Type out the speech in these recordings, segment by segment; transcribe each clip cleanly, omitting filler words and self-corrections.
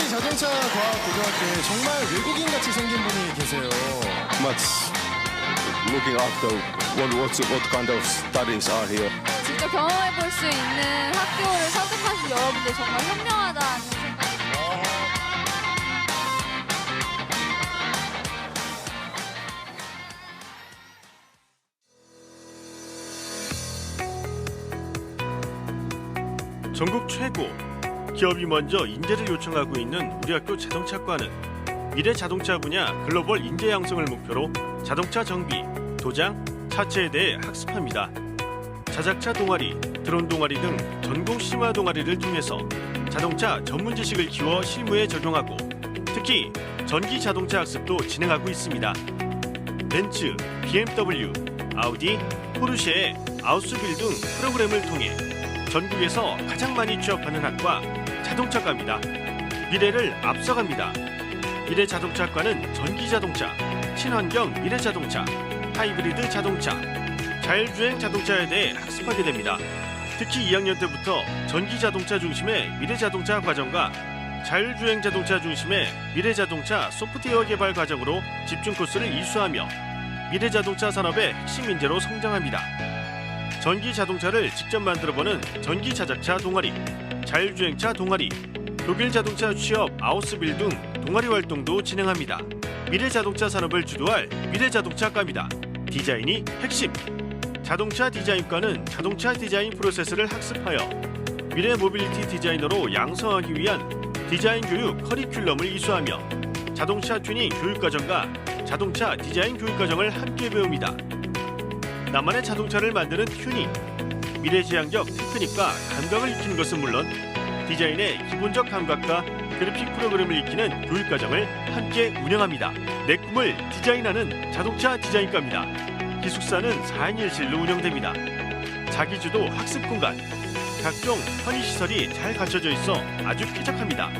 자동차과학고등학교에 정말 외국인같이 생긴 분이 계세요. Much looking after what kind of studies are here. 직접 경험해 볼 수 있는 학교를 선택하신 여러분들 정말 현명하다는 생각이 듭니다. 전국 최고 기업이 먼저 인재를 요청하고 있는 우리 학교 자동차과는 미래 자동차 분야 글로벌 인재 양성을 목표로 자동차 정비, 도장, 차체에 대해 학습합니다. 자작차 동아리, 드론 동아리 등 전공 심화 동아리를 통해서 자동차 전문 지식을 키워 실무에 적용하고 특히 전기 자동차 학습도 진행하고 있습니다. 벤츠, BMW, 아우디, 포르쉐의 아우스빌 등 프로그램을 통해 전국에서 가장 많이 취업하는 학과 자동차과입니다. 미래를 앞서갑니다. 미래자동차과는 전기자동차, 친환경 미래자동차, 하이브리드 자동차, 자율주행 자동차에 대해 학습하게 됩니다. 특히 2학년 때부터 전기자동차 중심의 미래자동차 과정과 자율주행 자동차 중심의 미래자동차 소프트웨어 개발 과정으로 집중 코스를 이수하며 미래자동차 산업의 핵심 인재로 성장합니다. 전기자동차를 직접 만들어보는 전기자작차 동아리, 자율주행차 동아리, 독일 자동차 취업 아우스빌 등 동아리 활동도 진행합니다. 미래자동차 산업을 주도할 미래자동차과입니다. 디자인이 핵심! 자동차 디자인과는 자동차 디자인 프로세스를 학습하여 미래 모빌리티 디자이너로 양성하기 위한 디자인 교육 커리큘럼을 이수하며 자동차 튜닝 교육과정과 자동차 디자인 교육과정을 함께 배웁니다. 나만의 자동차를 만드는 튜닝, 미래지향적 테크닉과 감각을 익히는 것은 물론 디자인의 기본적 감각과 그래픽 프로그램을 익히는 교육과정을 함께 운영합니다. 내 꿈을 디자인하는 자동차 디자인과입니다. 기숙사는 4인 1실로 운영됩니다. 자기주도 학습 공간, 각종 편의시설이 잘 갖춰져 있어 아주 쾌적합니다.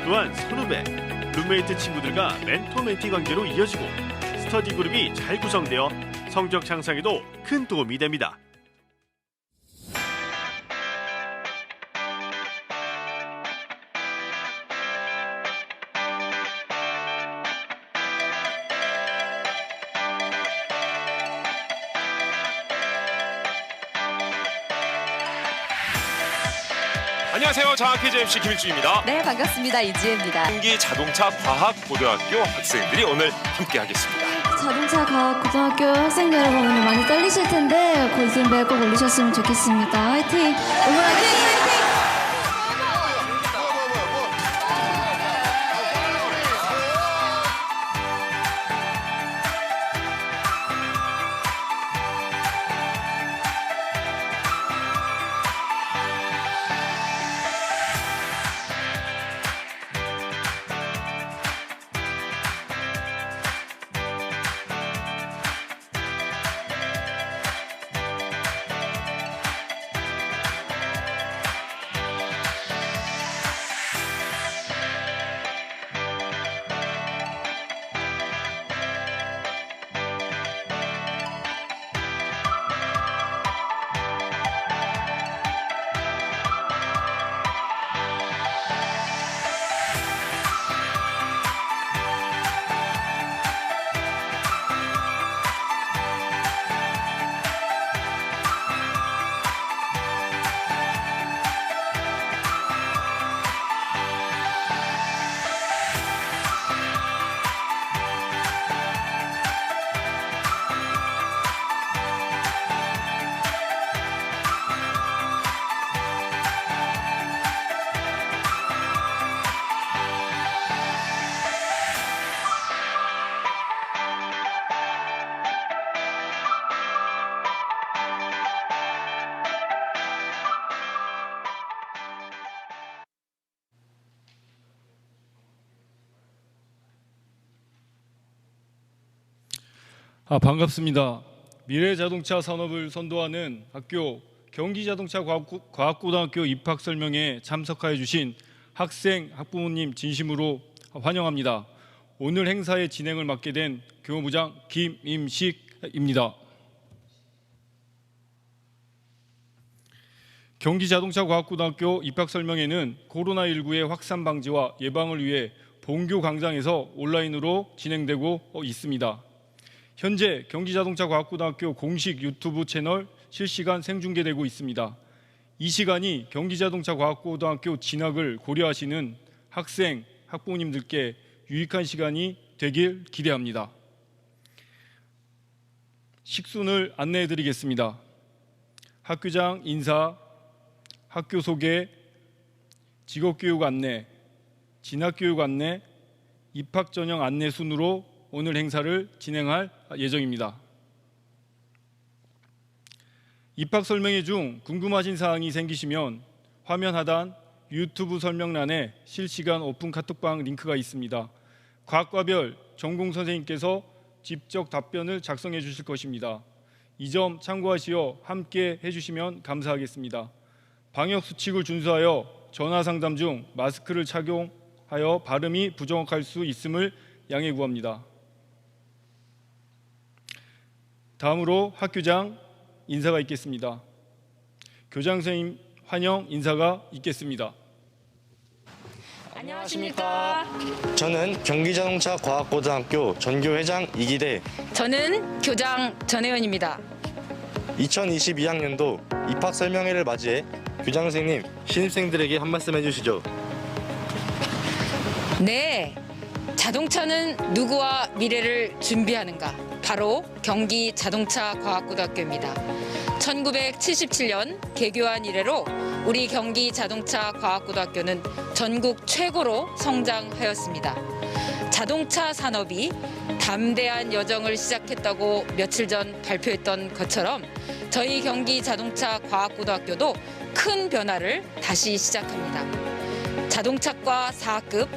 또한 선후배, 룸메이트 친구들과 멘토-멘티 관계로 이어지고 스터디 그룹이 잘 구성되어 성적 향상에도 큰 도움이 됩니다. 안녕하세요. 장학퀴즈 MC 김일중입니다. 네, 반갑습니다. 이지혜입니다. 전기자동차과학고등학교 학생들이 오늘 함께하겠습니다. 자동차 과학 고등학교 학생 여러분 오늘 많이 떨리실 텐데 골든벨 꼭 올리셨으면 좋겠습니다. 화이팅! 오늘 화이팅! 반갑습니다. 미래자동차 산업을 선도하는 학교 경기자동차과학고등학교 입학 설명회에 참석하여 주신 학생, 학부모님 진심으로 환영합니다. 오늘 행사의 진행을 맡게 된 교무부장 김임식입니다. 경기자동차과학고등학교 입학 설명회는 코로나19의 확산 방지와 예방을 위해 본교 광장에서 온라인으로 진행되고 있습니다. 현재 경기자동차과학고등학교 공식 유튜브 채널 실시간 생중계되고 있습니다. 이 시간이 경기자동차과학고등학교 진학을 고려하시는 학생, 학부모님들께 유익한 시간이 되길 기대합니다. 식순을 안내해 드리겠습니다. 학교장 인사, 학교 소개, 직업교육 안내, 진학교육 안내, 입학 전형 안내 순으로 오늘 행사를 진행할 예정입니다. 입학 설명회 중 궁금하신 사항이 생기시면 화면 하단 유튜브 설명란에 실시간 오픈 카톡방 링크가 있습니다. 과과별 전공 선생님께서 직접 답변을 작성해 주실 것입니다. 이 점 참고하시어 함께 해주시면 감사하겠습니다. 방역 수칙을 준수하여 전화 상담 중 마스크를 착용하여 발음이 부정확할 수 있음을 양해 구합니다. 다음으로 학교장 인사가 있겠습니다. 교장 선생님 환영 인사가 있겠습니다. 안녕하십니까. 저는 경기자동차과학고등학교 전교회장 이기대. 저는 교장 전혜연입니다. 2022학년도 입학 설명회를 맞이해 교장 선생님, 신입생들에게 한 말씀 해주시죠. 네, 자동차는 누구와 미래를 준비하는가? 바로 경기자동차과학고등학교입니다. 1977년 개교한 이래로 우리 경기자동차과학고등학교는 전국 최고로 성장하였습니다. 자동차 산업이 담대한 여정을 시작했다고 며칠 전 발표했던 것처럼 저희 경기자동차과학고등학교도 큰 변화를 다시 시작합니다. 자동차과 4학급,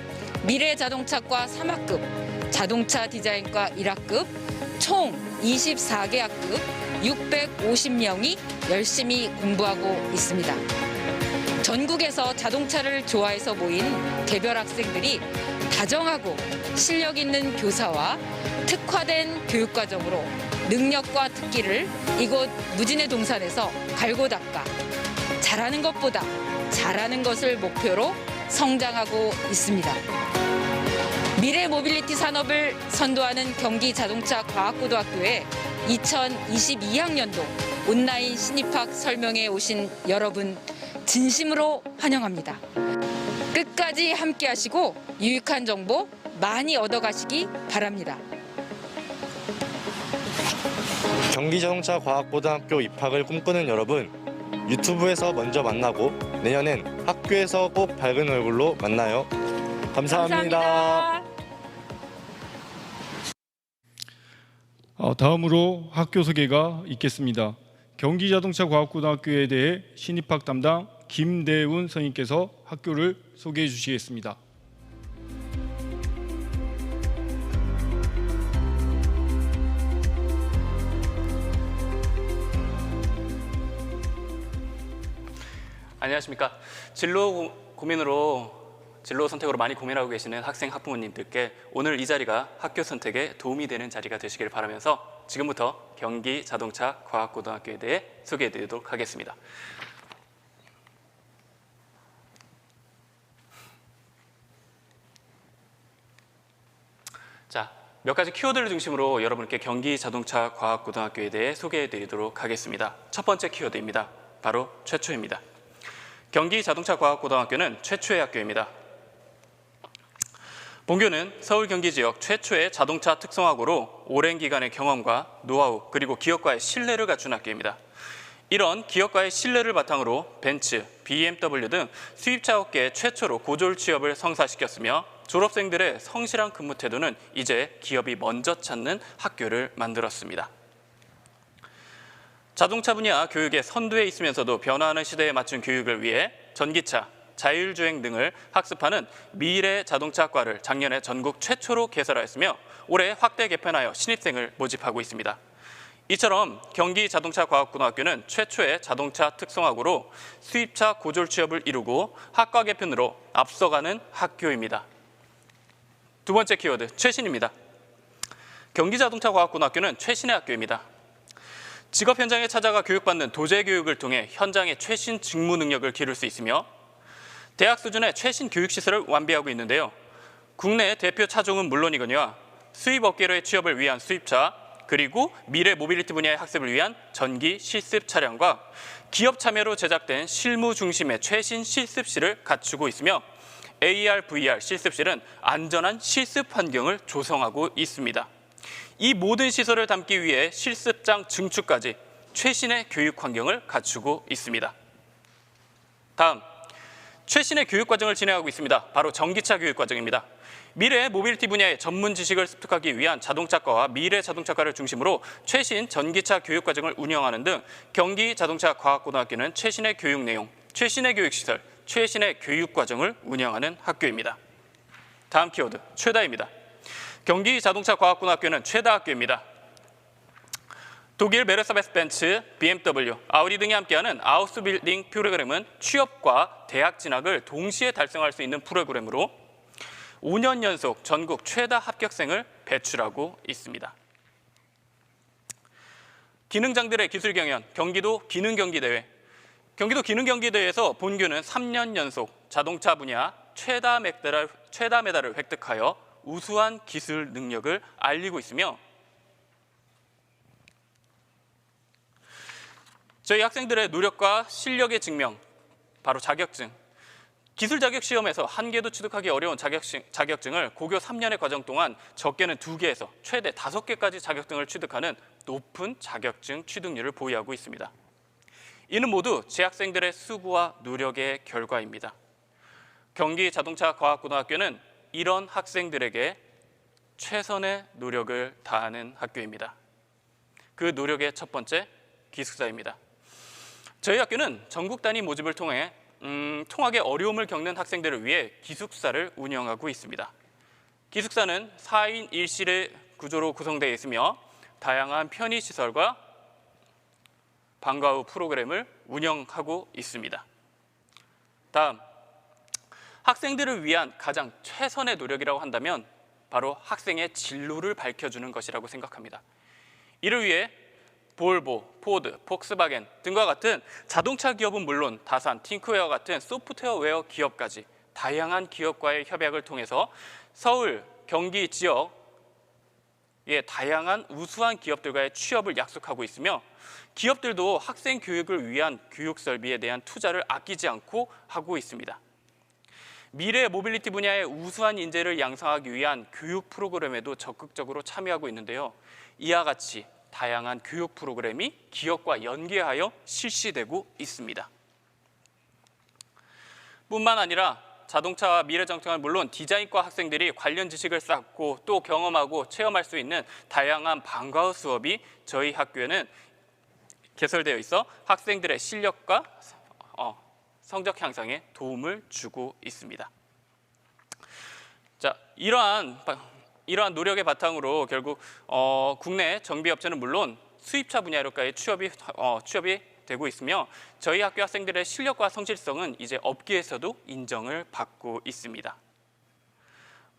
미래자동차과 3학급, 자동차 디자인과 1학급, 총 24개 학급 650명이 열심히 공부하고 있습니다. 전국에서 자동차를 좋아해서 모인 개별 학생들이 다정하고 실력 있는 교사와 특화된 교육과정으로 능력과 특기를 이곳 무진의 동산에서 갈고 닦아 잘하는 것보다 잘하는 것을 목표로 성장하고 있습니다. 미래 모빌리티 산업을 선도하는 경기자동차과학고등학교에 2022학년도 온라인 신입학 설명회에 오신 여러분 진심으로 환영합니다. 끝까지 함께 하시고 유익한 정보 많이 얻어가시기 바랍니다. 경기자동차과학고등학교 입학을 꿈꾸는 여러분, 유튜브에서 먼저 만나고 내년엔 학교에서 꼭 밝은 얼굴로 만나요. 감사합니다. 다음으로 학교 소개가 있겠습니다. 경기자동차과학고등학교에 대해 신입학 담당 김대훈 선생님께서 학교를 소개해 주시겠습니다. 안녕하십니까. 진로 선택으로 많이 고민하고 계시는 학생, 학부모님들께 오늘 이 자리가 학교 선택에 도움이 되는 자리가 되시길 바라면서 지금부터 경기자동차과학고등학교에 대해 소개해 드리도록 하겠습니다. 자, 몇 가지 키워드를 중심으로 여러분께 경기자동차과학고등학교에 대해 소개해 드리도록 하겠습니다. 첫 번째 키워드입니다. 바로 최초입니다. 경기자동차과학고등학교는 최초의 학교입니다. 본교는 서울 경기 지역 최초의 자동차 특성화고로 오랜 기간의 경험과 노하우 그리고 기업과의 신뢰를 갖춘 학교입니다. 이런 기업과의 신뢰를 바탕으로 벤츠, BMW 등 수입차 업계 최초로 고졸 취업을 성사시켰으며 졸업생들의 성실한 근무 태도는 이제 기업이 먼저 찾는 학교를 만들었습니다. 자동차 분야 교육의 선두에 있으면서도 변화하는 시대에 맞춘 교육을 위해 전기차, 자율주행 등을 학습하는 미래자동차과를 작년에 전국 최초로 개설하였으며 올해 확대 개편하여 신입생을 모집하고 있습니다. 이처럼 경기자동차과학고등학교는 최초의 자동차 특성화고로 수입차 고졸 취업을 이루고 학과 개편으로 앞서가는 학교입니다. 두 번째 키워드, 최신입니다. 경기자동차과학고등학교는 최신의 학교입니다. 직업 현장에 찾아가 교육받는 도제 교육을 통해 현장의 최신 직무 능력을 기를 수 있으며 대학 수준의 최신 교육시설을 완비하고 있는데요. 국내 대표 차종은 물론이거니와 수입 업계로의 취업을 위한 수입차, 그리고 미래 모빌리티 분야의 학습을 위한 전기 실습 차량과 기업 참여로 제작된 실무 중심의 최신 실습실을 갖추고 있으며 AR, VR 실습실은 안전한 실습 환경을 조성하고 있습니다. 이 모든 시설을 담기 위해 실습장 증축까지 최신의 교육 환경을 갖추고 있습니다. 다음, 최신의 교육 과정을 진행하고 있습니다. 바로 전기차 교육 과정입니다. 미래 모빌리티 분야의 전문 지식을 습득하기 위한 자동차과와 미래 자동차과를 중심으로 최신 전기차 교육 과정을 운영하는 등 경기자동차과학고등학교는 최신의 교육 내용, 최신의 교육시설, 최신의 교육 과정을 운영하는 학교입니다. 다음 키워드, 최다입니다. 경기자동차과학고등학교는 최다 학교입니다. 독일 메르세데스 벤츠, BMW, 아우디 등이 함께하는 아우스빌딩 프로그램은 취업과 대학 진학을 동시에 달성할 수 있는 프로그램으로 5년 연속 전국 최다 합격생을 배출하고 있습니다. 기능장들의 기술 경연, 경기도 기능경기대회. 경기도 기능경기대회에서 본교는 3년 연속 자동차 분야 최다 메달을 획득하여 우수한 기술 능력을 알리고 있으며 저희 학생들의 노력과 실력의 증명, 바로 자격증. 기술 자격 시험에서 한 개도 취득하기 어려운 자격증을 고교 3년의 과정 동안 적게는 2개에서 최대 5개까지 자격증을 취득하는 높은 자격증 취득률을 보유하고 있습니다. 이는 모두 재학생들의 수고와 노력의 결과입니다. 경기자동차과학고등학교는 이런 학생들에게 최선의 노력을 다하는 학교입니다. 그 노력의 첫 번째, 기숙사입니다. 저희 학교는 전국 단위 모집을 통해 통학에 어려움을 겪는 학생들을 위해 기숙사를 운영하고 있습니다. 기숙사는 4인 1실의 구조로 구성되어 있으며 다양한 편의시설과 방과 후 프로그램을 운영하고 있습니다. 다음, 학생들을 위한 가장 최선의 노력이라고 한다면 바로 학생의 진로를 밝혀주는 것이라고 생각합니다. 이를 위해 볼보, 포드, 폭스바겐 등과 같은 자동차 기업은 물론 다산, 팅크웨어 같은 소프트웨어 기업까지 다양한 기업과의 협약을 통해서 서울, 경기 지역의 다양한 우수한 기업들과의 취업을 약속하고 있으며 기업들도 학생 교육을 위한 교육 설비에 대한 투자를 아끼지 않고 하고 있습니다. 미래 모빌리티 분야의 우수한 인재를 양성하기 위한 교육 프로그램에도 적극적으로 참여하고 있는데요. 이와 같이 다양한 교육 프로그램이 기업과 연계하여 실시되고 있습니다. 뿐만 아니라 자동차와 미래자동차는 물론 디자인과 학생들이 관련 지식을 쌓고 또 경험하고 체험할 수 있는 다양한 방과 후 수업이 저희 학교에는 개설되어 있어 학생들의 실력과 성적 향상에 도움을 주고 있습니다. 자, 이러한 노력의 바탕으로 결국 국내 정비업체는 물론 수입차 분야로까지 취업이 되고 있으며 저희 학교 학생들의 실력과 성실성은 이제 업계에서도 인정을 받고 있습니다.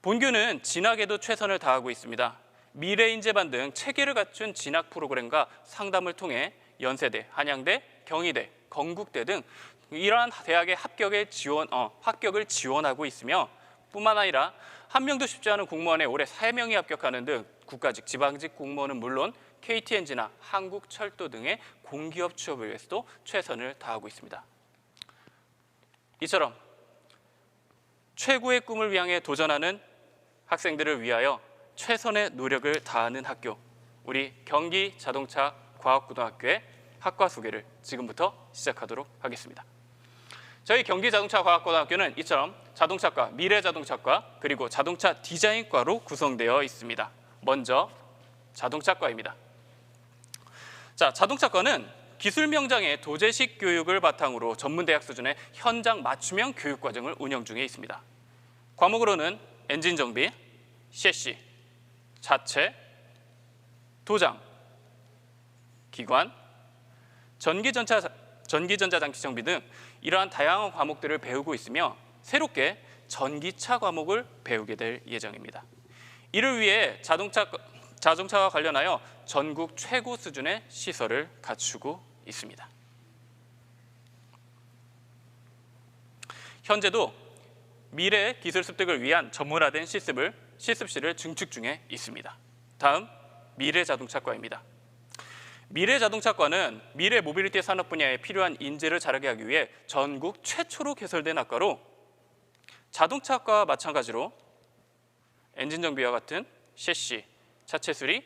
본교는 진학에도 최선을 다하고 있습니다. 미래인재반 등 체계를 갖춘 진학 프로그램과 상담을 통해 연세대, 한양대, 경희대, 건국대 등 이러한 대학의 합격을 지원하고 있으며 뿐만 아니라 한 명도 쉽지 않은 공무원에 올해 3명이 합격하는 등 국가직, 지방직 공무원은 물론 KTNG나 한국철도 등의 공기업 취업을 위해서도 최선을 다하고 있습니다. 이처럼 최고의 꿈을 향해 도전하는 학생들을 위하여 최선의 노력을 다하는 학교, 우리 경기자동차과학고등학교의 학과 소개를 지금부터 시작하도록 하겠습니다. 저희 경기자동차과학고등학교는 이처럼 자동차과, 미래자동차과, 그리고 자동차 디자인과로 구성되어 있습니다. 먼저 자동차과입니다. 자, 자동차과는 기술 명장의 도제식 교육을 바탕으로 전문대학 수준의 현장 맞춤형 교육 과정을 운영 중에 있습니다. 과목으로는 엔진 정비, 셰시, 자체, 도장, 기관, 전기전자 장치 정비 등 이러한 다양한 과목들을 배우고 있으며 새롭게 전기차 과목을 배우게 될 예정입니다. 이를 위해 자동차와 관련하여 전국 최고 수준의 시설을 갖추고 있습니다. 현재도 미래 기술 습득을 위한 전문화된 실습실을 증축 중에 있습니다. 다음, 미래자동차과입니다. 미래자동차과는 미래 모빌리티 산업 분야에 필요한 인재를 자라게 하기 위해 전국 최초로 개설된 학과로 자동차과와 마찬가지로 엔진 정비와 같은 셰시, 차체 수리,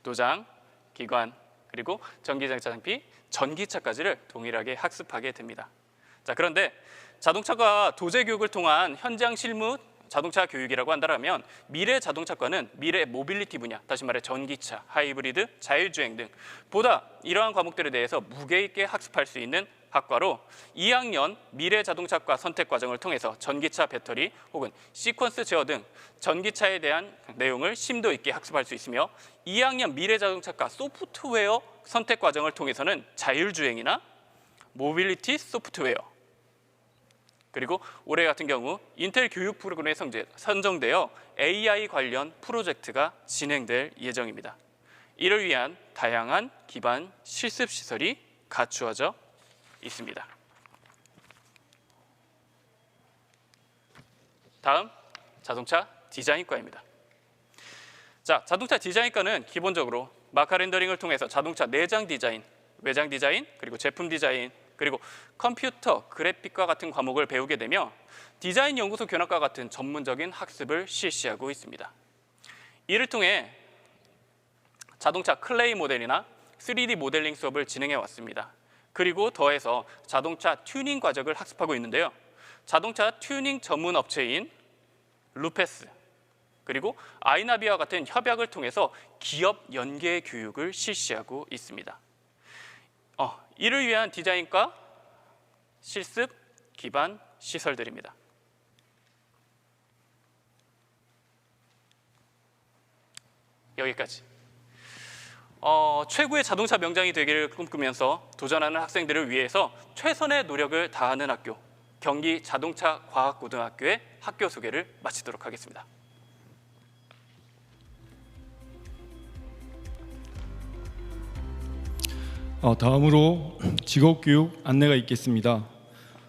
도장, 기관, 그리고 전기장치 장비, 전기차까지를 동일하게 학습하게 됩니다. 자, 그런데 자동차과 도제 교육을 통한 현장 실무 자동차 교육이라고 한다면 미래 자동차과는 미래 모빌리티 분야, 다시 말해 전기차, 하이브리드, 자율주행 등 보다 이러한 과목들에 대해서 무게 있게 학습할 수 있는 학과로 2학년 미래 자동차과 선택 과정을 통해서 전기차 배터리 혹은 시퀀스 제어 등 전기차에 대한 내용을 심도 있게 학습할 수 있으며 2학년 미래 자동차과 소프트웨어 선택 과정을 통해서는 자율주행이나 모빌리티 소프트웨어, 그리고 올해 같은 경우 인텔 교육 프로그램에 선정되어 AI 관련 프로젝트가 진행될 예정입니다. 이를 위한 다양한 기반 실습 시설이 갖추어져 있습니다. 다음, 자동차 디자인과입니다. 자, 자동차 디자인과는 기본적으로 마카 렌더링을 통해서 자동차 내장 디자인, 외장 디자인, 그리고 제품 디자인, 그리고 컴퓨터, 그래픽과 같은 과목을 배우게 되며 디자인 연구소 견학과 같은 전문적인 학습을 실시하고 있습니다. 이를 통해 자동차 클레이 모델이나 3D 모델링 수업을 진행해 왔습니다. 그리고 더해서 자동차 튜닝 과정을 학습하고 있는데요. 자동차 튜닝 전문 업체인 루페스, 그리고 아이나비와 같은 협약을 통해서 기업 연계 교육을 실시하고 있습니다. 이를 위한 디자인과 실습 기반 시설들입니다. 여기까지. 최고의 자동차 명장이 되기를 꿈꾸면서 도전하는 학생들을 위해서 최선의 노력을 다하는 학교, 경기 자동차 과학고등학교의 학교 소개를 마치도록 하겠습니다. 다음으로 직업교육 안내가 있겠습니다.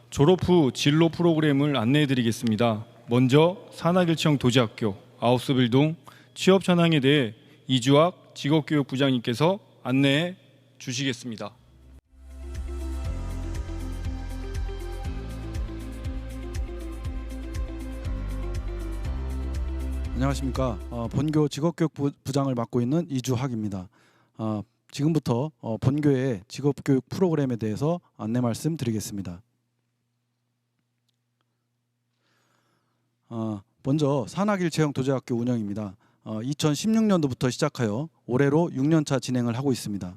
졸업 후 진로 프로그램을 안내해 드리겠습니다. 먼저 산학일체형 도제학교 아우스빌딩 취업 전형에 대해 이주학 직업교육부장님께서 안내해 주시겠습니다. 안녕하십니까. 본교 직업교육부장을 맡고 있는 이주학입니다. 지금부터 본교의 직업교육 프로그램에 대해서 안내 말씀드리겠습니다. 먼저 산학일체형 도제학교 운영입니다. 2016년도부터 시작하여 올해로 6년차 진행을 하고 있습니다.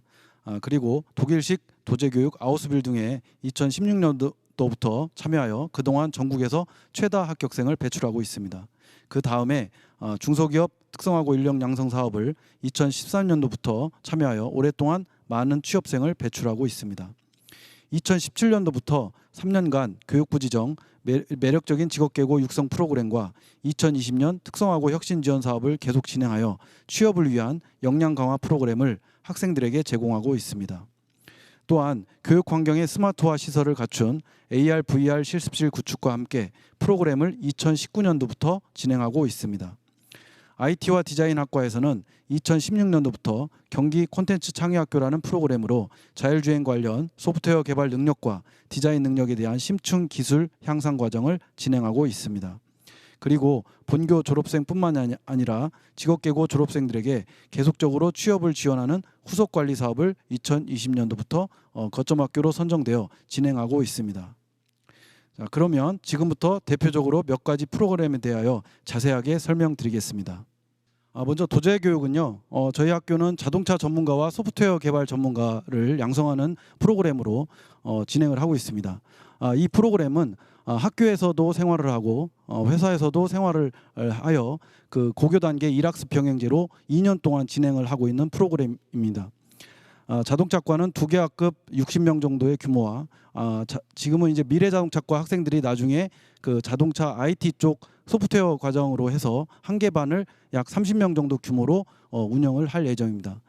그리고 독일식 도제교육 아우스빌딩에 2016년도부터 참여하여 그동안 전국에서 최다 합격생을 배출하고 있습니다. 그 다음에 중소기업 특성화고 인력 양성 사업을 2013년도부터 참여하여 오랫동안 많은 취업생을 배출하고 있습니다. 2017년도부터 3년간 교육부 지정 매력적인 직업계고 육성 프로그램과 2020년 특성화고 혁신 지원 사업을 계속 진행하여 취업을 위한 역량 강화 프로그램을 학생들에게 제공하고 있습니다. 또한 교육 환경의 스마트화 시설을 갖춘 AR, VR 실습실 구축과 함께 프로그램을 2019년도부터 진행하고 있습니다. IT와 디자인 학과에서는 2016년도부터 경기 콘텐츠 창의학교라는 프로그램으로 자율주행 관련 소프트웨어 개발 능력과 디자인 능력에 대한 심층 기술 향상 과정을 진행하고 있습니다. 그리고 본교 졸업생뿐만 아니라 직업계고 졸업생들에게 계속적으로 취업을 지원하는 후속관리 사업을 2020년도부터 거점학교로 선정되어 진행하고 있습니다. 자, 그러면 지금부터 대표적으로 몇 가지 프로그램에 대하여 자세하게 설명드리겠습니다. 먼저 도제 교육은요. 저희 학교는 자동차 전문가와 소프트웨어 개발 전문가를 양성하는 프로그램으로 진행을 하고 있습니다. 이 프로그램은 학교에서도 생활을 하고 회사에서도 생활을 하여 그 고교 단계 1학습 병행제로 2년 동안 진행을 하고 있는 프로그램입니다. 자동차과는 2개 학급 60명 정도의 규모와 지금은 이제 미래자동차과 학생들이 나중에 그 자동차 IT 쪽 소프트웨어 과정으로 해서 1개 반을 약 30명 정도 규모로 운영을 할 예정입니다.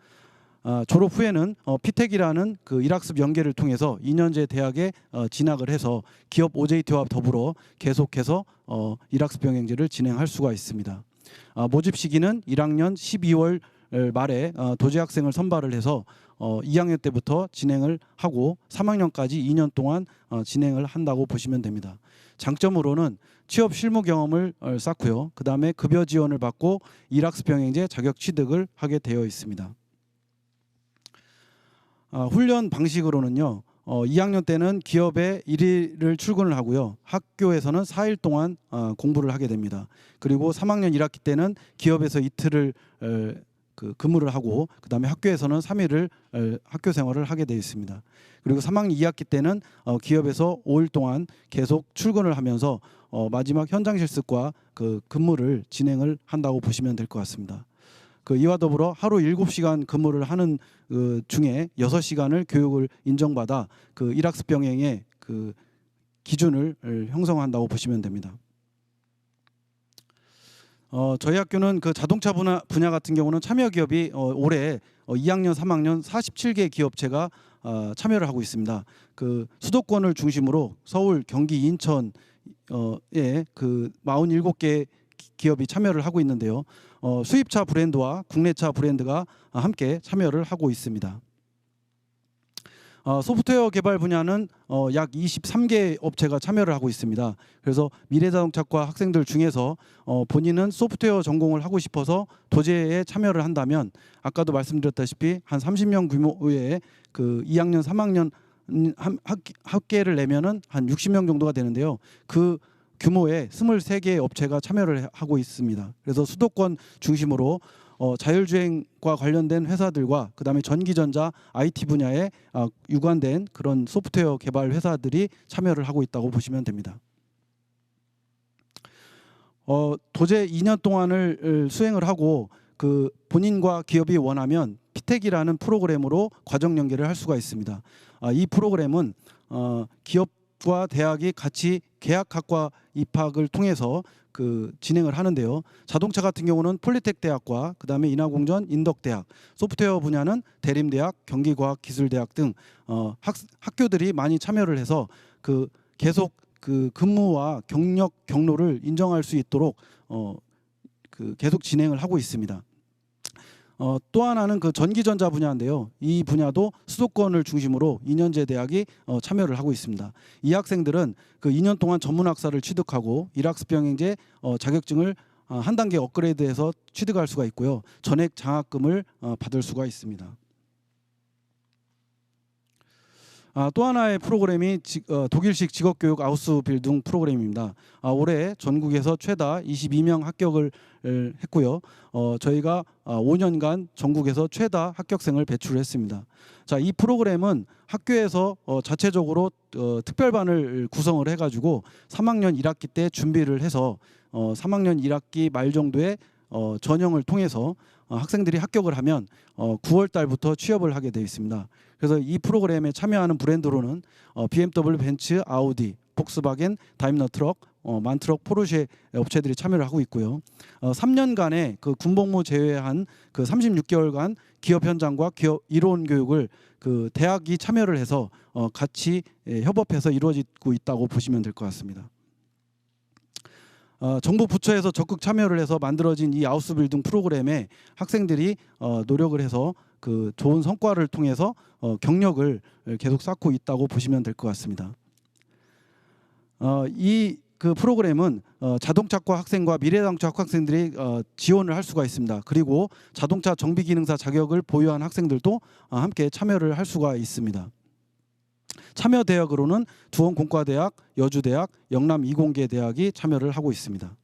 졸업 후에는 피텍이라는 그 1학습 연계를 통해서 2년제 대학에 진학을 해서 기업 OJT와 더불어 계속해서 1학습 병행제를 진행할 수가 있습니다. 모집 시기는 1학년 12월 말에 도제 학생을 선발을 해서 2학년 때부터 진행을 하고 3학년까지 2년 동안 진행을 한다고 보시면 됩니다. 장점으로는 취업 실무 경험을 쌓고요. 그 다음에 급여 지원을 받고 1학습 병행제 자격 취득을 하게 되어 있습니다. 훈련 방식으로는요. 2학년 때는 기업에 1일을 출근을 하고요. 학교에서는 4일 동안 공부를 하게 됩니다. 그리고 3학년 1학기 때는 기업에서 이틀을 근무를 하고 그다음에 학교에서는 3일을 학교 생활을 하게 되어 있습니다. 그리고 3학년 2학기 때는 기업에서 5일 동안 계속 출근을 하면서 마지막 현장 실습과 그 근무를 진행을 한다고 보시면 될 것 같습니다. 이와 더불어 하루 7시간 근무를 하는 중에 6시간을 교육을 인정받아 그 1학습 병행의 그 기준을 형성한다고 보시면 됩니다. 저희 학교는 그 자동차 분야 같은 경우는 참여 기업이 올해 2학년, 3학년 47개 기업체가 참여를 하고 있습니다. 그 수도권을 중심으로 서울, 경기, 인천에 그 47개 기업이 참여를 하고 있는데요. 수입차 브랜드와 국내차 브랜드가 함께 참여를 하고 있습니다. 소프트웨어 개발 분야는 약 23개 업체가 참여를 하고 있습니다. 그래서 미래자동차과 학생들 중에서 본인은 소프트웨어 전공을 하고 싶어서 도제에 참여를 한다면 아까도 말씀드렸다시피 한 30명 규모의 그 2학년, 3학년 학계를 내면은 한 60명 정도가 되는데요. 그 규모의 23개의 업체가 참여를 하고 있습니다. 그래서 수도권 중심으로 자율주행과 관련된 회사들과 그다음에 전기전자, IT 분야에 유관된 그런 소프트웨어 개발 회사들이 참여를 하고 있다고 보시면 됩니다. 도제 2년 동안을 수행을 하고 그 본인과 기업이 원하면 피텍이라는 프로그램으로 과정 연계를 할 수가 있습니다. 이 프로그램은 기업과 대학이 같이 계약학과 입학을 통해서 그 진행을 하는데요. 자동차 같은 경우는 폴리텍 대학과 그다음에 인하공전, 인덕대학, 소프트웨어 분야는 대림대학, 경기과학기술대학 등 학교들이 많이 참여를 해서 그 계속 그 근무와 경력 경로를 인정할 수 있도록 그 계속 진행을 하고 있습니다. 또 하나는 그 전기전자 분야인데요. 이 분야도 수도권을 중심으로 2년제 대학이 참여를 하고 있습니다. 이 학생들은 그 2년 동안 전문학사를 취득하고 1학습 병행제 자격증을 한 단계 업그레이드해서 취득할 수가 있고요. 전액 장학금을 받을 수가 있습니다. 또 하나의 프로그램이 독일식 직업교육 아우스빌딩 프로그램입니다. 올해 전국에서 최다 22명 합격을 했고요. 저희가 5년간 전국에서 최다 합격생을 배출했습니다. 자, 이 프로그램은 학교에서 자체적으로 특별반을 구성을 해가지고 3학년 1학기 때 준비를 해서 3학년 1학기 말 정도에 전형을 통해서 학생들이 합격을 하면 9월 달부터 취업을 하게 되어 있습니다. 그래서 이 프로그램에 참여하는 브랜드로는 BMW, 벤츠, 아우디, 폭스바겐, 다임러 트럭, 만트럭, 포르쉐 업체들이 참여를 하고 있고요. 3년간의 그 군복무 제외한 그 36개월간 기업 현장과 기업 이론 교육을 그 대학이 참여를 해서 같이 협업해서 이루어지고 있다고 보시면 될 것 같습니다. 정부 부처에서 적극 참여를 해서 만들어진 이 아우스빌딩 프로그램에 학생들이 노력을 해서 그 좋은 성과를 통해서 경력을 계속 쌓고 있다고 보시면 될 것 같습니다. 이 그 프로그램은 자동차과 학생과 미래자동차 학생들이 지원을 할 수가 있습니다. 그리고 자동차 정비기능사 자격을 보유한 학생들도 함께 참여를 할 수가 있습니다. 참여 대학으로는 두원공과대학, 여주대학, 영남 이공계 대학이 참여를 하고 있습니다.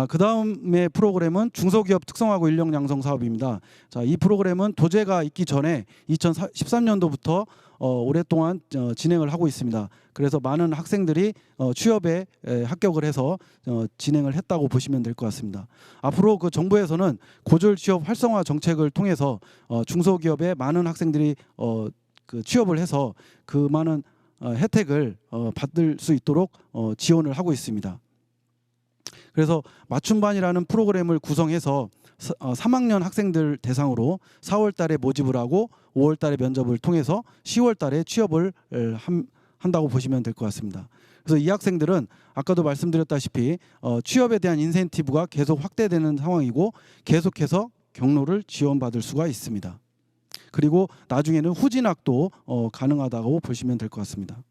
그 다음에 프로그램은 중소기업 특성화고 인력 양성 사업입니다. 자, 이 프로그램은 도제가 있기 전에 2013년도부터 오랫동안 진행을 하고 있습니다. 그래서 많은 학생들이 취업에 합격을 해서 진행을 했다고 보시면 될 것 같습니다. 앞으로 그 정부에서는 고졸 취업 활성화 정책을 통해서 중소기업에 많은 학생들이 그 취업을 해서 그 많은 혜택을 받을 수 있도록 지원을 하고 있습니다. 그래서 맞춤반이라는 프로그램을 구성해서 3학년 학생들 대상으로 4월 달에 모집을 하고 5월 달에 면접을 통해서 10월 달에 취업을 한다고 보시면 될 것 같습니다. 그래서 이 학생들은 아까도 말씀드렸다시피 취업에 대한 인센티브가 계속 확대되는 상황이고 계속해서 경로를 지원받을 수가 있습니다. 그리고 나중에는 후진학도 가능하다고 보시면 될 것 같습니다.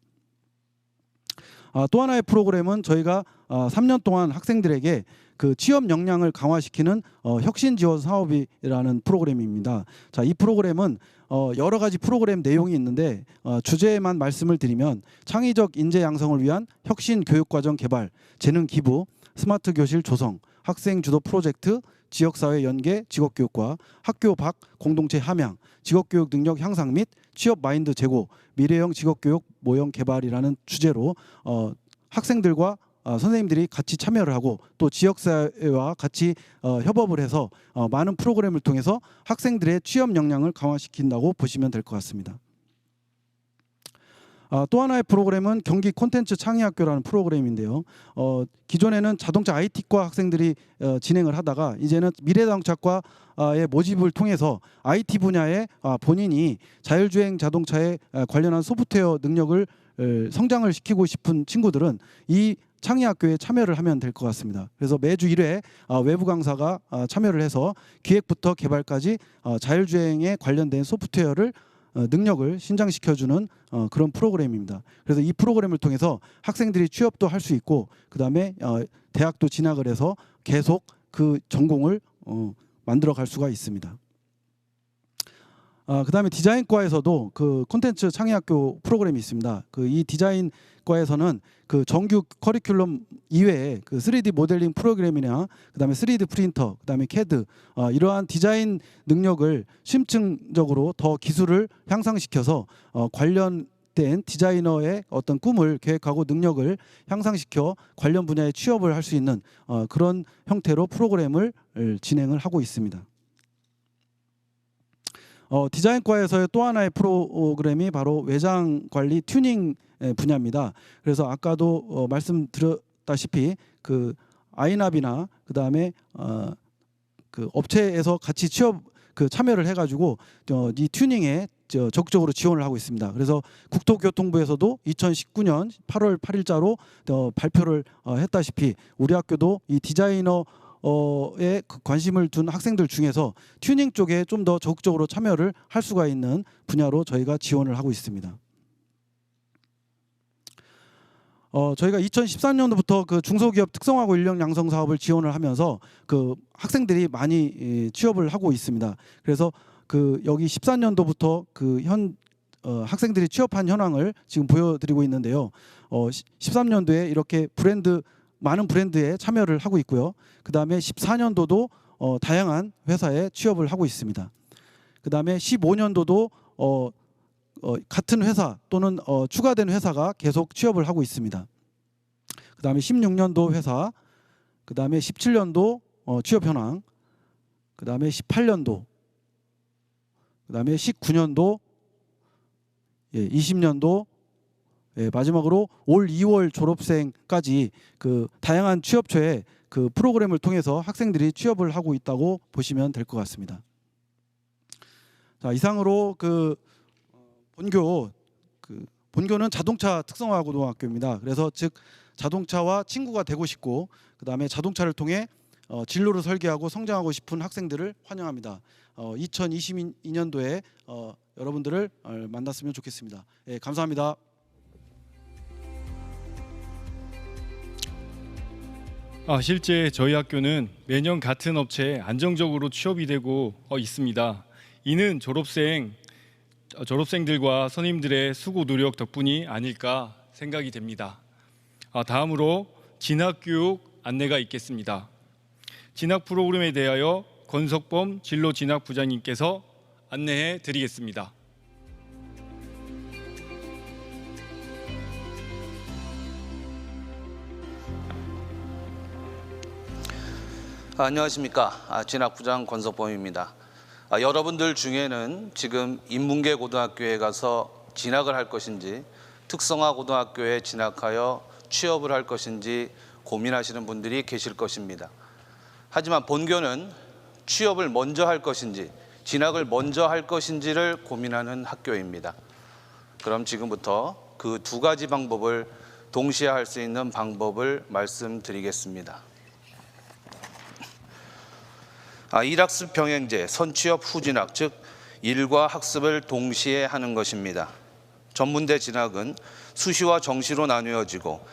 또 하나의 프로그램은 저희가 3년 동안 학생들에게 그 취업 역량을 강화시키는 혁신 지원 사업이라는 프로그램입니다. 자, 이 프로그램은 여러 가지 프로그램 내용이 있는데 주제만 말씀을 드리면 창의적 인재 양성을 위한 혁신 교육과정 개발, 재능 기부, 스마트 교실 조성, 학생 주도 프로젝트, 지역사회 연계 직업교육과 학교 밖 공동체 함양, 직업교육 능력 향상 및 취업 마인드 제고, 미래형 직업교육 모형 개발이라는 주제로 학생들과 선생님들이 같이 참여를 하고 또 지역사회와 같이 협업을 해서 많은 프로그램을 통해서 학생들의 취업 역량을 강화시킨다고 보시면 될 것 같습니다. 또 하나의 프로그램은 경기 콘텐츠 창의학교라는 프로그램인데요. 기존에는 자동차 IT과 학생들이 진행을 하다가 이제는 미래자동차과의 모집을 통해서 IT 분야에 본인이 자율주행 자동차에 관련한 소프트웨어 능력을 성장을 시키고 싶은 친구들은 이 창의학교에 참여를 하면 될 것 같습니다. 그래서 매주 1회 외부 강사가 참여를 해서 기획부터 개발까지 자율주행에 관련된 소프트웨어를 능력을 신장시켜주는 그런 프로그램입니다. 그래서 이 프로그램을 통해서 학생들이 취업도 할 수 있고 그 다음에 대학도 진학을 해서 계속 그 전공을 만들어 갈 수가 있습니다. 그 다음에 디자인과에서도 그 콘텐츠 창의학교 프로그램이 있습니다. 그 이 디자인과에서는 그 정규 커리큘럼 이외에 그 3D 모델링 프로그램이나 그 다음에 3D 프린터, 그 다음에 CAD 이러한 디자인 능력을 심층적으로 더 기술을 향상시켜서 관련된 디자이너의 어떤 꿈을 계획하고 능력을 향상시켜 관련 분야에 취업을 할 수 있는 그런 형태로 프로그램을 진행을 하고 있습니다. 디자인과에서의 또 하나의 프로그램이 바로 외장 관리 튜닝 분야입니다. 그래서 아까도 말씀드렸다시피 그 아이납이나 그 다음에 그 업체에서 같이 취업 참여를 해가지고 이 튜닝에 적극적으로 지원을 하고 있습니다. 그래서 국토교통부에서도 2019년 8월 8일자로 발표를 했다시피 우리 학교도 이 디자이너에 관심을 둔 학생들 중에서 튜닝 쪽에 좀 더 적극적으로 참여를 할 수가 있는 분야로 저희가 지원을 하고 있습니다. 저희가 2013년도부터 그 중소기업 특성화고 인력 양성 사업을 지원을 하면서 그 학생들이 많이 취업을 하고 있습니다. 그래서 그 여기 14년도부터 그 학생들이 취업한 현황을 지금 보여드리고 있는데요. 13년도에 이렇게 많은 브랜드에 참여를 하고 있고요. 그 다음에 14년도도 다양한 회사에 취업을 하고 있습니다. 그 다음에 15년도도 같은 회사 또는 추가된 회사가 계속 취업을 하고 있습니다. 그 다음에 16년도 회사, 그 다음에 17년도 취업 현황, 그 다음에 18년도, 그 다음에 19년도, 20년도, 마지막으로 올 2월 졸업생까지 그 다양한 취업처에 그 프로그램을 통해서 학생들이 취업을 하고 있다고 보시면 될 것 같습니다. 자, 이상으로 그 본교는 자동차 특성화 고등학교입니다. 그래서 즉 자동차와 친구가 되고 싶고 그 다음에 자동차를 통해 진로를 설계하고 성장하고 싶은 학생들을 환영합니다. 2022년도에 여러분들을 만났으면 좋겠습니다. 감사합니다. 실제 저희 학교는 매년 같은 업체에 안정적으로 취업이 되고 있습니다. 이는 졸업생들과 선임들의 수고 노력 덕분이 아닐까 생각이 됩니다. 다음으로 진학교육 안내가 있겠습니다. 진학 프로그램에 대하여 권석범 진로 진학 부장님께서 안내해 드리겠습니다. 안녕하십니까. 진학부장 권석범입니다. 여러분들 중에는 지금 인문계 고등학교에 가서 진학을 할 것인지 특성화 고등학교에 진학하여 취업을 할 것인지 고민하시는 분들이 계실 것입니다. 하지만 본교는 취업을 먼저 할 것인지 진학을 먼저 할 것인지를 고민하는 학교입니다. 그럼 지금부터 그 두 가지 방법을 동시에 할 수 있는 방법을 말씀드리겠습니다. 일학습 병행제, 선취업 후진학, 즉 일과 학습을 동시에 하는 것입니다. 전문대 진학은 수시와 정시로 나누어지고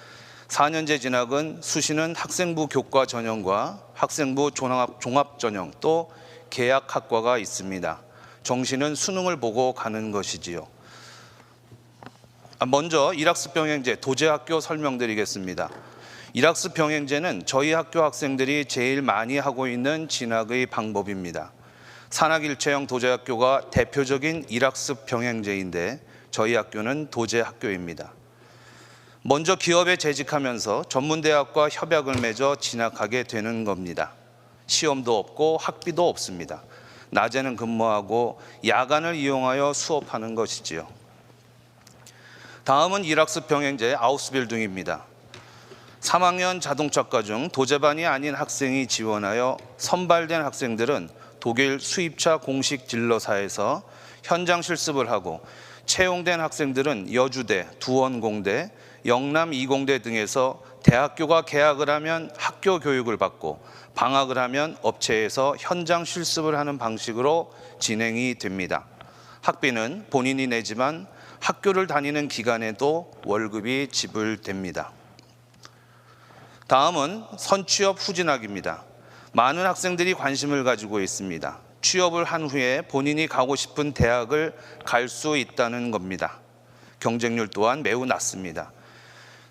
4년제 진학은 수시는 학생부 교과 전형과 학생부 종합 전형 또 계약학과가 있습니다. 정시는 수능을 보고 가는 것이지요. 먼저 일학습 병행제 도제학교 설명드리겠습니다. 일학습 병행제는 저희 학교 학생들이 제일 많이 하고 있는 진학의 방법입니다. 산학일체형 도제학교가 대표적인 일학습 병행제인데 저희 학교는 도제학교입니다. 먼저 기업에 재직하면서 전문대학과 협약을 맺어 진학하게 되는 겁니다. 시험도 없고 학비도 없습니다. 낮에는 근무하고 야간을 이용하여 수업하는 것이지요. 다음은 일학습 병행제 아우스빌딩입니다. 3학년 자동차과 중 도제반이 아닌 학생이 지원하여 선발된 학생들은 독일 수입차 공식 딜러사에서 현장 실습을 하고 채용된 학생들은 여주대, 두원공대, 영남 이공대 등에서 대학교가 개학을 하면 학교 교육을 받고 방학을 하면 업체에서 현장 실습을 하는 방식으로 진행이 됩니다. 학비는 본인이 내지만 학교를 다니는 기간에도 월급이 지불됩니다. 다음은 선취업 후진학입니다. 많은 학생들이 관심을 가지고 있습니다. 취업을 한 후에 본인이 가고 싶은 대학을 갈 수 있다는 겁니다. 경쟁률 또한 매우 낮습니다.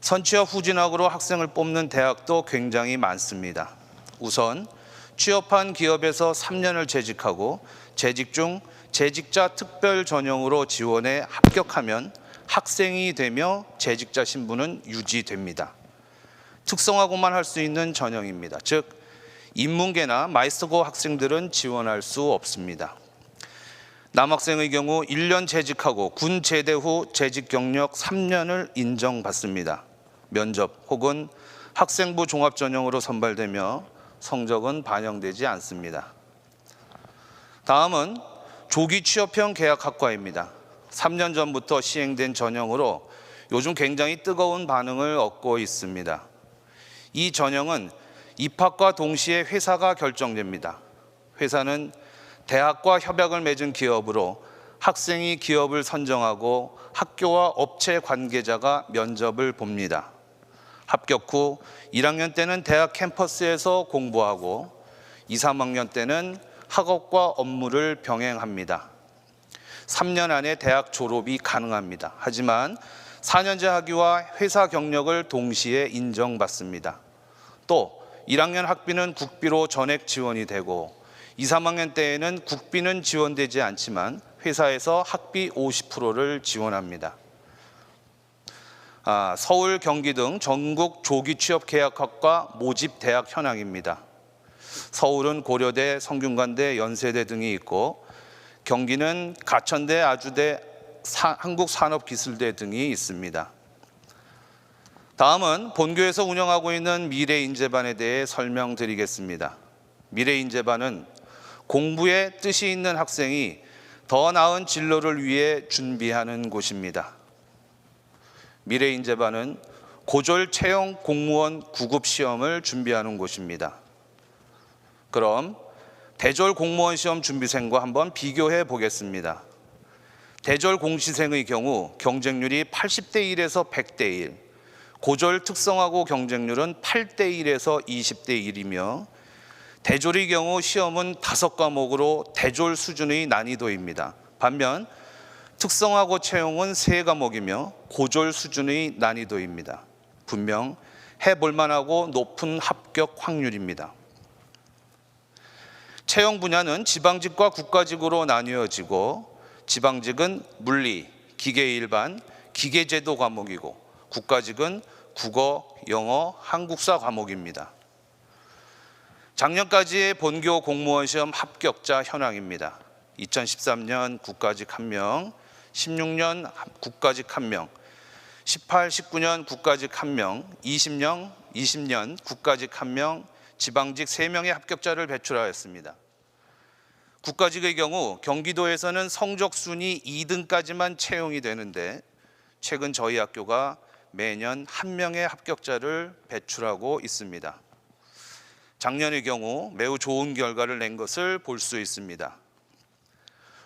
선취업 후진학으로 학생을 뽑는 대학도 굉장히 많습니다. 우선 취업한 기업에서 3년을 재직하고 재직 중 재직자 특별 전형으로 지원에 합격하면 학생이 되며 재직자 신분은 유지됩니다. 특성화고만 할 수 있는 전형입니다. 즉 인문계나 마이스터고 학생들은 지원할 수 없습니다. 남학생의 경우 1년 재직하고 군 제대 후 재직 경력 3년을 인정받습니다. 면접 혹은 학생부 종합 전형으로 선발되며 성적은 반영되지 않습니다. 다음은 조기 취업형 계약학과입니다. 3년 전부터 시행된 전형으로 요즘 굉장히 뜨거운 반응을 얻고 있습니다. 이 전형은 입학과 동시에 회사가 결정됩니다. 회사는 대학과 협약을 맺은 기업으로 학생이 기업을 선정하고 학교와 업체 관계자가 면접을 봅니다. 합격 후 1학년 때는 대학 캠퍼스에서 공부하고 2, 3학년 때는 학업과 업무를 병행합니다. 3년 안에 대학 졸업이 가능합니다. 하지만 4년제 학위와 회사 경력을 동시에 인정받습니다. 또 1학년 학비는 국비로 전액 지원이 되고 2, 3학년 때에는 국비는 지원되지 않지만 회사에서 학비 50%를 지원합니다. 서울, 경기 등 전국 조기 취업 계약학과 모집 대학 현황입니다. 서울은 고려대, 성균관대, 연세대 등이 있고 경기는 가천대, 아주대, 한국산업기술대 등이 있습니다. 다음은 본교에서 운영하고 있는 미래인재반에 대해 설명드리겠습니다. 미래인재반은 공부에 뜻이 있는 학생이 더 나은 진로를 위해 준비하는 곳입니다. 미래인재반은 고졸 채용 공무원 구급 시험을 준비하는 곳입니다. 그럼 대졸 공무원 시험 준비생과 한번 비교해 보겠습니다. 대졸 공시생의 경우 경쟁률이 80대 1에서 100대 1, 고졸 특성화고 경쟁률은 8대 1에서 20대 1이며 대졸의 경우 시험은 5과목으로 대졸 수준의 난이도입니다. 반면 특성화고 채용은 3과목이며 고졸 수준의 난이도입니다. 분명 해볼 만하고 높은 합격 확률입니다. 채용 분야는 지방직과 국가직으로 나뉘어지고 지방직은 물리, 기계 일반, 기계제도 과목이고 국가직은 국어, 영어, 한국사 과목입니다. 작년까지의 본교 공무원 시험 합격자 현황입니다. 2013년 국가직 1명, 16년 국가직 1명, 18, 19년 국가직 1명, 20년 국가직 1명, 지방직 3명의 합격자를 배출하였습니다. 국가직의 경우 경기도에서는 성적 순위 2등까지만 채용이 되는데 최근 저희 학교가 매년 1명의 합격자를 배출하고 있습니다. 작년의 경우 매우 좋은 결과를 낸 것을 볼 수 있습니다.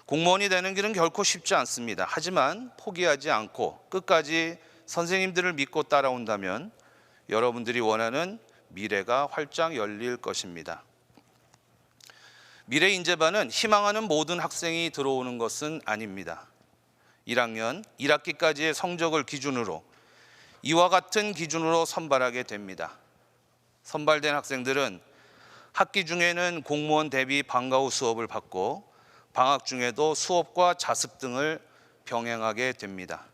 공무원이 되는 길은 결코 쉽지 않습니다. 하지만 포기하지 않고 끝까지 선생님들을 믿고 따라온다면 여러분들이 원하는 미래가 활짝 열릴 것입니다. 미래인재반은 희망하는 모든 학생이 들어오는 것은 아닙니다. 1학년 1학기까지의 성적을 기준으로 이와 같은 기준으로 선발하게 됩니다. 선발된 학생들은 학기 중에는 공무원 대비 방과 후 수업을 받고 방학 중에도 수업과 자습 등을 병행하게 됩니다.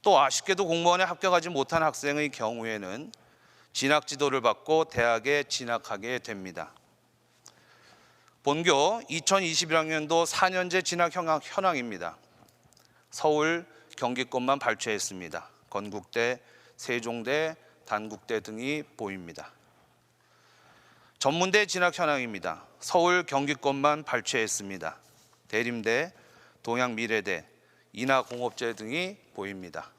또 아쉽게도 공무원에 합격하지 못한 학생의 경우에는 진학 지도를 받고 대학에 진학하게 됩니다. 본교 2021학년도 4년제 진학 현황입니다. 서울, 경기권만 발췌했습니다. 건국대, 세종대, 단국대 등이 보입니다. 전문대 진학 현황입니다. 서울, 경기권만 발췌했습니다. 대림대, 동양미래대, 인하공업제 등이 보입니다.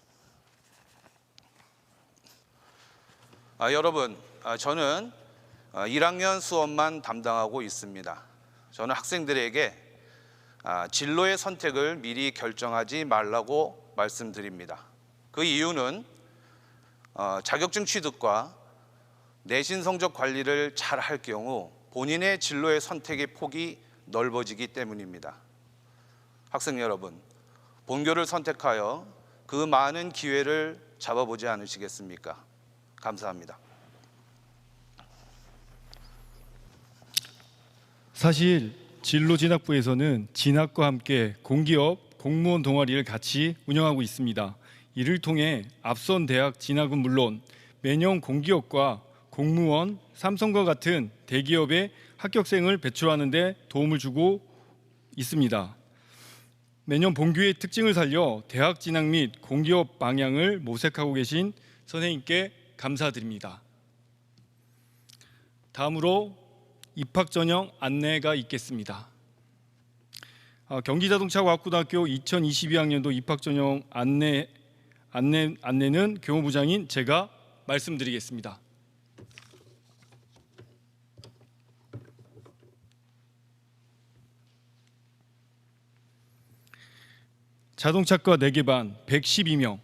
여러분, 저는 1학년 수업만 담당하고 있습니다. 저는 학생들에게 진로의 선택을 미리 결정하지 말라고 말씀드립니다. 그 이유는 자격증 취득과 내신 성적 관리를 잘 할 경우 본인의 진로의 선택의 폭이 넓어지기 때문입니다. 학생 여러분, 본교를 선택하여 그 많은 기회를 잡아보지 않으시겠습니까? 감사합니다. 사실 진로진학부에서는 진학과 함께 공기업, 공무원 동아리를 같이 운영하고 있습니다. 이를 통해 앞선 대학 진학은 물론 매년 공기업과 공무원, 삼성과 같은 대기업의 합격생을 배출하는 데 도움을 주고 있습니다. 매년 본교의 특징을 살려 대학 진학 및 공기업 방향을 모색하고 계신 선생님께 감사드립니다. 다음으로 입학 전형 안내가 있겠습니다. 경기자동차과학고등학교 2022학년도 입학 전형 안내는 교무부장인 제가 말씀드리겠습니다. 자동차과 4개 반 112명,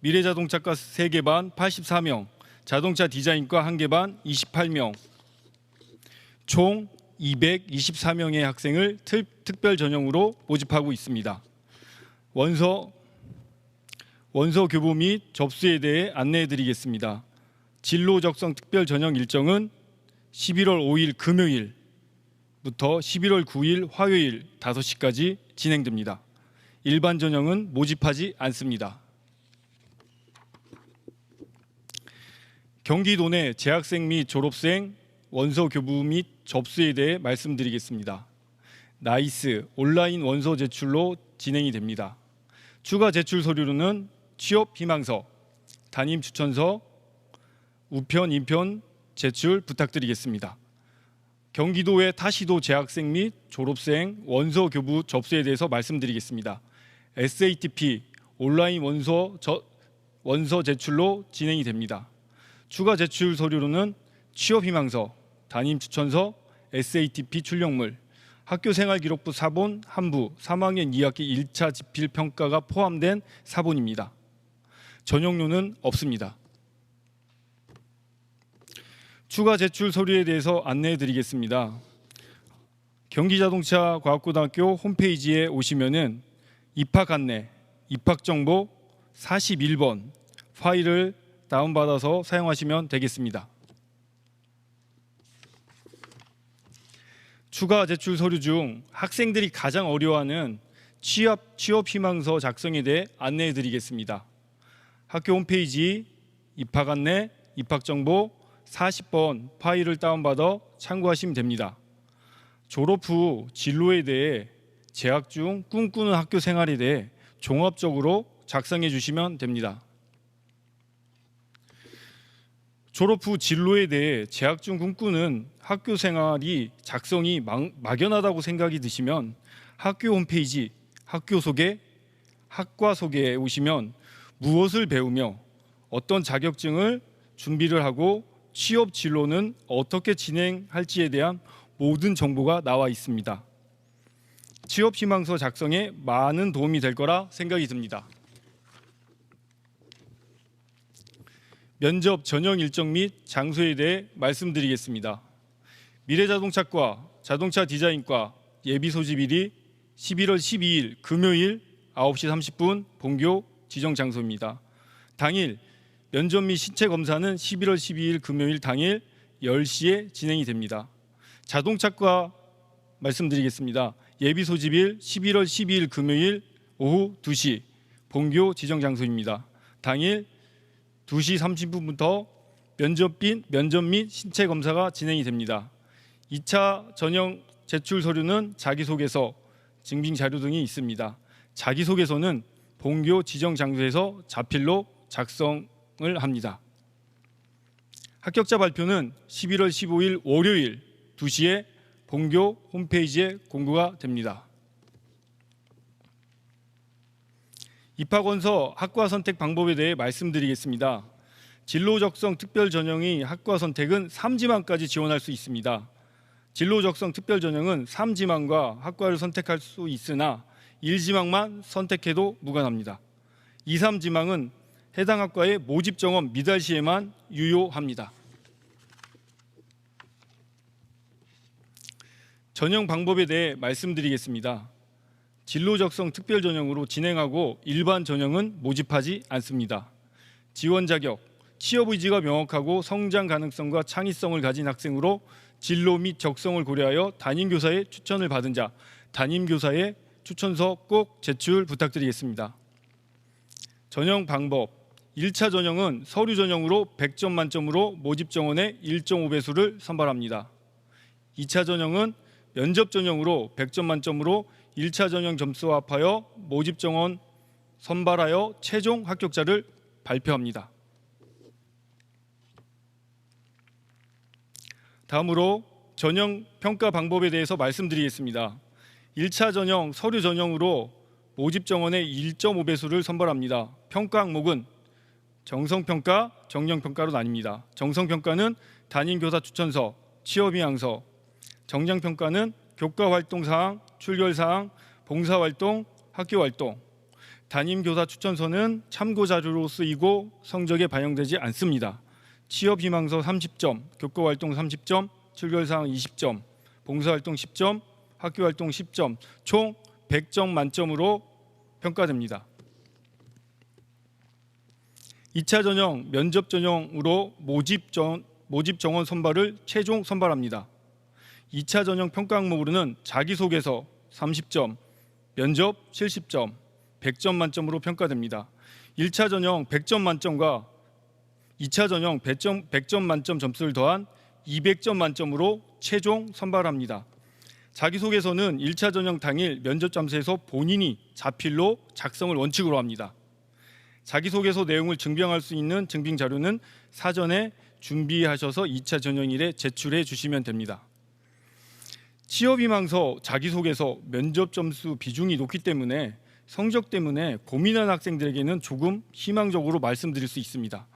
미래자동차과 3개 반 84명, 자동차 디자인과 1개 반 28명, 총 224명의 학생을 특별 전형으로 모집하고 있습니다. 원서 교부 및 접수에 대해 안내해 드리겠습니다. 진로 적성 특별 전형 일정은 11월 5일 금요일부터 11월 9일 화요일 5시까지 진행됩니다. 일반 전형은 모집하지 않습니다. 경기도 내 재학생 및 졸업생 원서 교부 및 접수에 대해 말씀드리겠습니다. 나이스 온라인 원서 제출로 진행이 됩니다. 추가 제출 서류로는 취업 희망서, 담임 추천서, 우편, 인편 제출 부탁드리겠습니다. 경기도의 타시도 재학생 및 졸업생 원서 교부 접수에 대해서 말씀드리겠습니다. SATP 온라인 원서 제출로 진행이 됩니다. 추가 제출 서류로는 취업 희망서, 담임 추천서, SATP 출력물, 학교생활기록부 사본 한 부, 3학년 2학기 1차 지필 평가가 포함된 사본입니다. 전용료는 없습니다. 추가 제출 서류에 대해서 안내해 드리겠습니다. 경기자동차과학고등학교 홈페이지에 오시면은 입학 안내, 입학 정보 41번 파일을 다운받아서 사용하시면 되겠습니다. 추가 제출 서류 중 학생들이 가장 어려워하는 취업 희망서 작성에 대해 안내해 드리겠습니다. 학교 홈페이지 입학 안내, 입학 정보 40번 파일을 다운받아 참고하시면 됩니다. 졸업 후 진로에 대해 재학 중 꿈꾸는 학교 생활에 대해 종합적으로 작성해 주시면 됩니다. 졸업 후 진로에 대해 재학 중 꿈꾸는 학교 생활이 작성이 막연하다고 생각이 드시면 학교 홈페이지 학교 소개, 학과 소개에 오시면 무엇을 배우며 어떤 자격증을 준비를 하고 취업 진로는 어떻게 진행할지에 대한 모든 정보가 나와 있습니다. 취업 희망서 작성에 많은 도움이 될 거라 생각이 듭니다. 면접 전형 일정 및 장소에 대해 말씀드리겠습니다. 미래자동차과, 자동차 디자인과 예비 소집일이 11월 12일 금요일 9시 30분 본교 지정 장소입니다. 당일 면접 및 신체 검사는 11월 12일 금요일 당일 10시에 진행이 됩니다. 자동차과 말씀드리겠습니다. 예비 소집일 11월 12일 금요일 오후 2시 본교 지정 장소입니다. 당일 2시 30분부터 면접 및 신체 검사가 진행이 됩니다. 2차 전형 제출 서류는 자기소개서, 증빙 자료 등이 있습니다. 자기소개서는 본교 지정 장소에서 자필로 작성을 합니다. 합격자 발표는 11월 15일 월요일 2시에 본교 홈페이지에 공고가 됩니다. 입학원서 학과 선택 방법에 대해 말씀드리겠습니다. 진로 적성 특별 전형의 학과 선택은 3지망까지 지원할 수 있습니다. 진로 적성 특별 전형은 3지망과 학과를 선택할 수 있으나 1지망만 선택해도 무관합니다. 2, 3지망은 해당 학과의 모집 정원 미달 시에만 유효합니다. 전형 방법에 대해 말씀드리겠습니다. 진로 적성 특별 전형으로 진행하고 일반 전형은 모집하지 않습니다. 지원 자격, 취업 의지가 명확하고 성장 가능성과 창의성을 가진 학생으로 진로 및 적성을 고려하여 담임교사의 추천을 받은 자, 담임교사의 추천서 꼭 제출 부탁드리겠습니다. 전형 방법, 1차 전형은 서류 전형으로 100점 만점으로 모집 정원의 1.5배수를 선발합니다. 2차 전형은 면접 전형으로 100점 만점으로 1차 전형 점수와 합하여 모집 정원 선발하여 최종 합격자를 발표합니다. 다음으로 전형 평가 방법에 대해서 말씀드리겠습니다. 1차 전형 서류 전형으로 모집 정원의 1.5배수를 선발합니다. 평가 항목은 정성평가, 정량평가로 나뉩니다. 정성평가는 담임교사 추천서, 취업희망서, 정량평가는 교과활동사항, 출결사항, 봉사활동, 학교활동, 담임교사 추천서는 참고자료로 쓰이고 성적에 반영되지 않습니다. 취업희망서 30점, 교과활동 30점, 출결사항 20점, 봉사활동 10점, 학교활동 10점, 총 100점 만점으로 평가됩니다. 2차 전형, 면접 전형으로 모집 정원 선발을 최종 선발합니다. 2차 전형 평가 항목으로는 자기소개서 30점, 면접 70점, 100점 만점으로 평가됩니다. 1차 전형 100점 만점과 2차 전형 100점 만점 점수를 더한 200점 만점으로 최종 선발합니다. 자기소개서는 1차 전형 당일 면접 장소에서 본인이 자필로 작성을 원칙으로 합니다. 자기소개서 내용을 증명할 수 있는 증빙 자료는 사전에 준비하셔서 2차 전형일에 제출해 주시면 됩니다. 취업희망서, 자기소개서, 면접 점수 비중이 높기 때문에 성적 때문에 고민하는 학생들에게는 조금 희망적으로 말씀드릴 수 있습니다.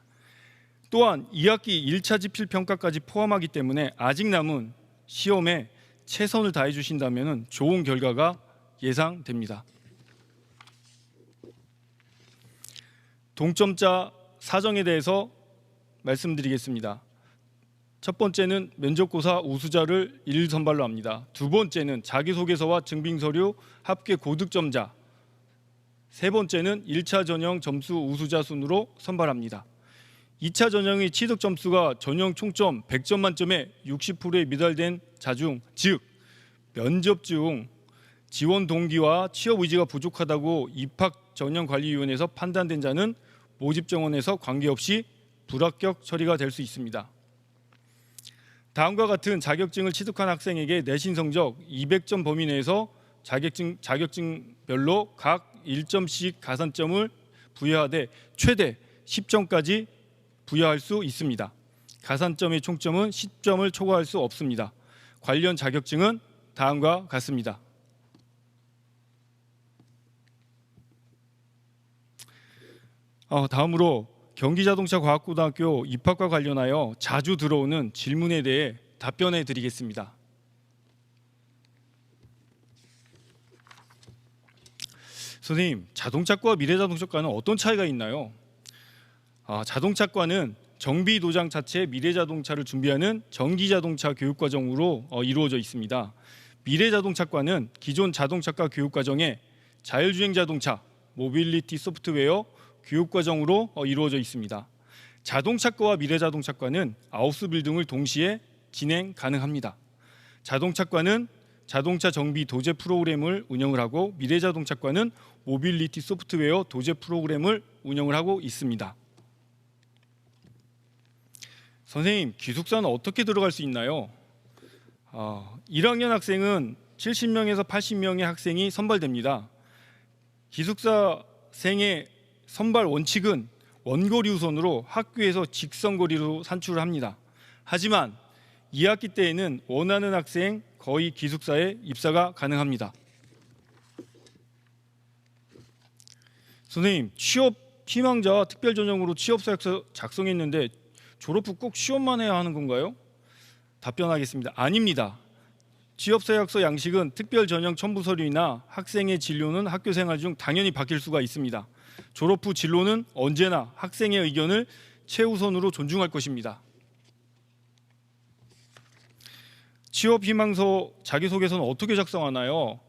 또한 2학기 1차 지필 평가까지 포함하기 때문에 아직 남은 시험에 최선을 다해 주신다면 좋은 결과가 예상됩니다. 동점자 사정에 대해서 말씀드리겠습니다. 첫 번째는 면접고사 우수자를 1선발로 합니다. 두 번째는 자기소개서와 증빙서류 합계 고득점자, 세 번째는 1차 전형 점수 우수자 순으로 선발합니다. 2차 전형의 취득 점수가 전형 총점 100점 만점에 60%에 미달된 자 중, 즉 면접 중 지원 동기와 취업 의지가 부족하다고 입학전형관리위원회에서 판단된 자는 모집 정원에서 관계없이 불합격 처리가 될 수 있습니다. 다음과 같은 자격증을 취득한 학생에게 내신 성적 200점 범위 내에서 자격증별로 각 1점씩 가산점을 부여하되 최대 10점까지 부여할 수 있습니다. 가산점의 총점은 10점을 초과할 수 없습니다. 관련 자격증은 다음과 같습니다. 다음으로 경기자동차과학고등학교 입학과 관련하여 자주 들어오는 질문에 대해 답변해 드리겠습니다. 선생님, 자동차과와 미래자동차과는 어떤 차이가 있나요? 자동차과는 정비도장 자체 미래자동차를 준비하는 전기자동차 교육과정으로 이루어져 있습니다. 미래자동차과는 기존 자동차과 교육과정에 자율주행자동차, 모빌리티 소프트웨어 교육과정으로 이루어져 있습니다. 자동차과와 미래자동차과는 아우스 빌딩을 동시에 진행 가능합니다. 자동차과는 자동차 정비 도제 프로그램을 운영을 하고 미래자동차과는 모빌리티 소프트웨어 도제 프로그램을 운영을 하고 있습니다. 선생님, 기숙사는 어떻게 들어갈 수 있나요? 1학년 학생은 70명에서 80명의 학생이 선발됩니다. 기숙사생의 선발 원칙은 원거리 우선으로 학교에서 직선거리로 산출을 합니다. 하지만 2학기 때에는 원하는 학생 거의 기숙사에 입사가 가능합니다. 선생님, 취업 희망자 특별 전형으로 취업사역서 작성했는데 졸업 후 꼭 시험만 해야 하는 건가요? 답변하겠습니다. 아닙니다. 취업사역서 양식은 특별 전형 첨부 서류이나 학생의 진로는 학교 생활 중 당연히 바뀔 수가 있습니다. 졸업 후 진로는 언제나 학생의 의견을 최우선으로 존중할 것입니다. 취업 희망서 자기소개서는 어떻게 작성하나요?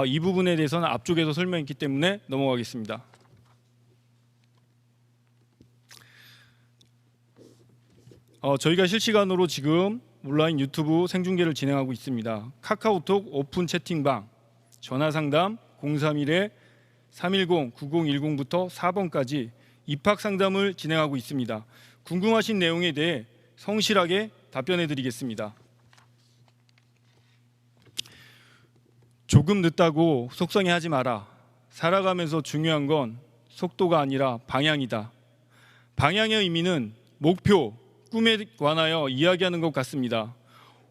이 부분에 대해서는 앞쪽에서 설명했기 때문에 넘어가겠습니다. 저희가 실시간으로 지금 온라인 유튜브 생중계를 진행하고 있습니다. 카카오톡 오픈 채팅방, 전화상담 031-310-9010부터 4번까지 입학 상담을 진행하고 있습니다. 궁금하신 내용에 대해 성실하게 답변해 드리겠습니다. 조금 늦다고 속상해하지 마라. 살아가면서 중요한 건 속도가 아니라 방향이다. 방향의 의미는 목표, 꿈에 관하여 이야기하는 것 같습니다.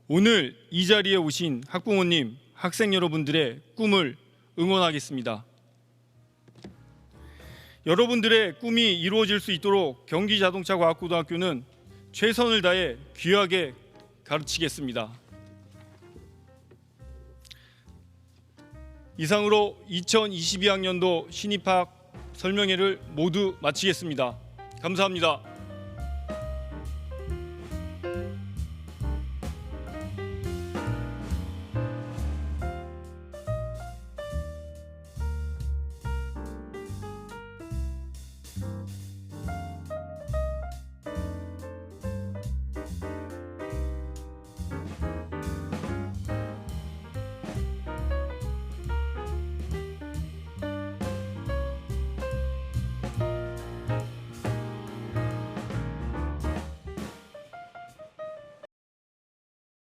오늘 이 자리에 오신 학부모님, 학생 여러분들의 꿈을 응원하겠습니다. 여러분들의 꿈이 이루어질 수 있도록 경기자동차과학고등학교는 최선을 다해 귀하게 가르치겠습니다. 이상으로 2022학년도 신입학 설명회를 모두 마치겠습니다. 감사합니다.